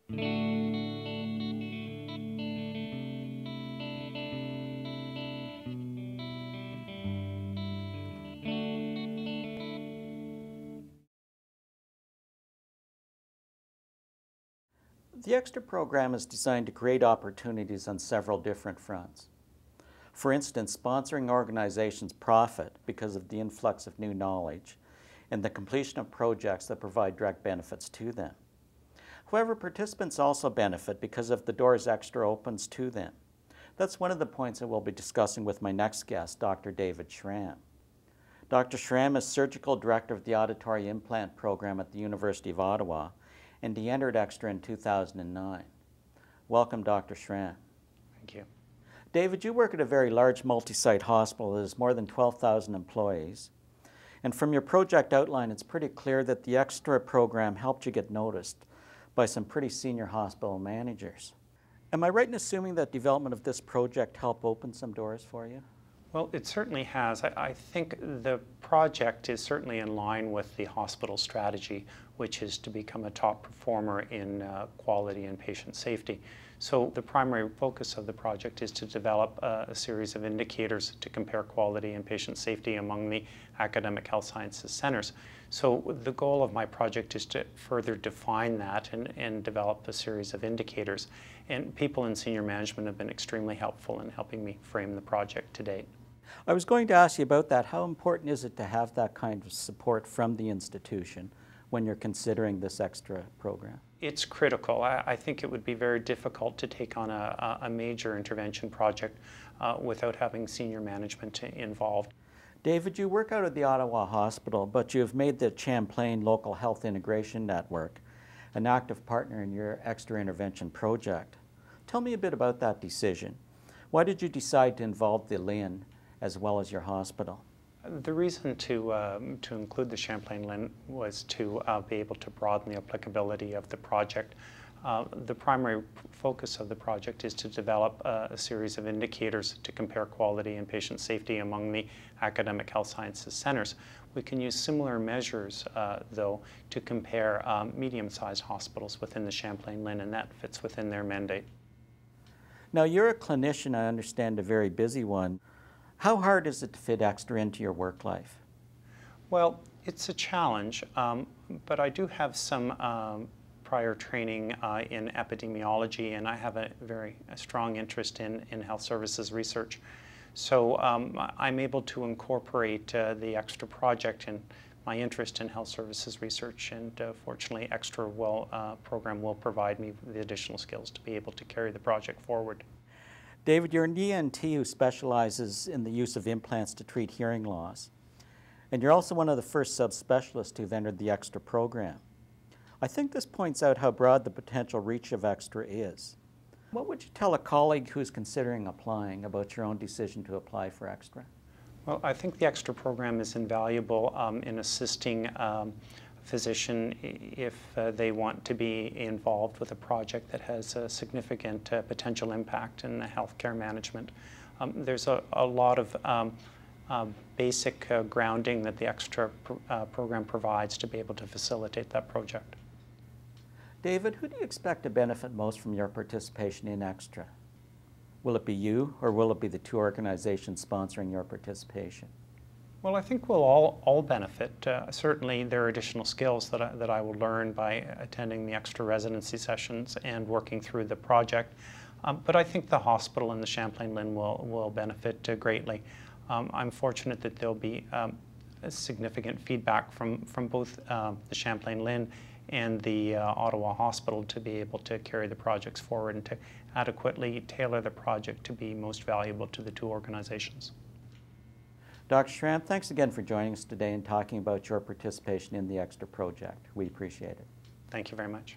The Extra program is designed to create opportunities on several different fronts. For instance, sponsoring organizations profit because of the influx of new knowledge and the completion of projects that provide direct benefits to them. However, participants also benefit because of the doors Extra opens to them. That's one of the points I will be discussing with my next guest, Dr. David Schramm. Dr. Schramm is Surgical Director of the Auditory Implant Program at the University of Ottawa, and he entered Extra in 2009. Welcome, Dr. Schramm. Thank you. David, you work at a very large multi-site hospital that has more than 12,000 employees. And from your project outline, it's pretty clear that the Extra program helped you get noticed by some pretty senior hospital managers. Am I right in assuming that development of this project helped open some doors for you? Well, it certainly has. I think the project is certainly in line with the hospital strategy, which is to become a top performer in quality and patient safety. So the primary focus of the project is to develop a series of indicators to compare quality and patient safety among the academic health sciences centers. So the goal of my project is to further define that and develop a series of indicators. And people in senior management have been extremely helpful in helping me frame the project to date. I was going to ask you about that. How important is it to have that kind of support from the institution when you're considering this Extra program? It's critical. I think it would be very difficult to take on a major intervention project without having senior management involved. David, you work out of the Ottawa Hospital, but you've made the Champlain Local Health Integration Network an active partner in your Extra intervention project. Tell me a bit about that decision. Why did you decide to involve the LHIN as well as your hospital? The reason to include the Champlain LHIN was to be able to broaden the applicability of the project. The primary focus of the project is to develop a series of indicators to compare quality and patient safety among the academic health sciences centers. We can use similar measures, though, to compare medium-sized hospitals within the Champlain LHIN, and that fits within their mandate. Now, you're a clinician, I understand, a very busy one. How hard is it to fit Extra into your work life? Well, it's a challenge, but I do have some prior training in epidemiology, and I have a very strong interest in health services research. So I'm able to incorporate the Extra project and my interest in health services research, and fortunately Extra program will provide me with the additional skills to be able to carry the project forward. David, you're an ENT who specializes in the use of implants to treat hearing loss. And you're also one of the first subspecialists who've entered the Extra program. I think this points out how broad the potential reach of Extra is. What would you tell a colleague who's considering applying about your own decision to apply for Extra? Well, I think the Extra program is invaluable in assisting physician if they want to be involved with a project that has a significant potential impact in the healthcare management. There's a lot of basic grounding that the Extra program provides to be able to facilitate that project. David, who do you expect to benefit most from your participation in Extra? Will it be you, or will it be the two organizations sponsoring your participation? Well, I think we'll all benefit. Certainly there are additional skills that I will learn by attending the Extra residency sessions and working through the project. But I think the hospital and the Champlain LHIN will benefit greatly. I'm fortunate that there'll be significant feedback from both the Champlain LHIN and the Ottawa Hospital to be able to carry the projects forward and to adequately tailor the project to be most valuable to the two organizations. Dr. Schramm, thanks again for joining us today and talking about your participation in the Extra project. We appreciate it. Thank you very much.